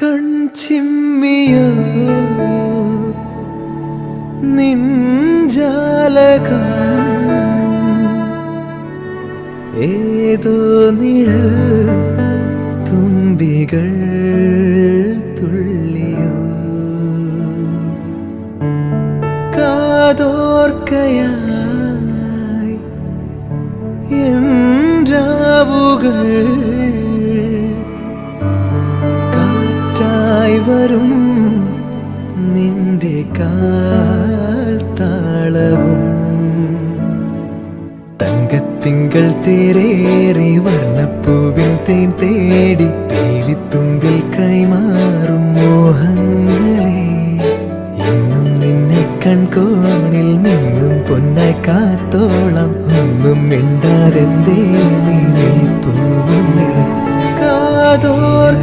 കൺചിമ്മിയോ നിൻജാലകം ഏതോ നിഴൽ തുമ്പികൾ തുള്ളിയോ കാതോർക്കയായി എൻ രാവുകൾ കാറ്റായി വരും നിന്റെ കാൽ താളവും തങ്കത്തിങ്കൾ തേരേറി വർണ്ണപ്പൂവിൻ തേൻ തേടി പേലിത്തുമ്പിൽ കൈമാറും മോഹങ്ങളെ എന്നും നിന്നെ കൺകോണിൽ നിന്നും പൊന്നായി കാത്തോളം ഒന്നും മിണ്ടാതെന്തേ നീ നിൽപ്പൂ മുന്നിൽ കാതോർ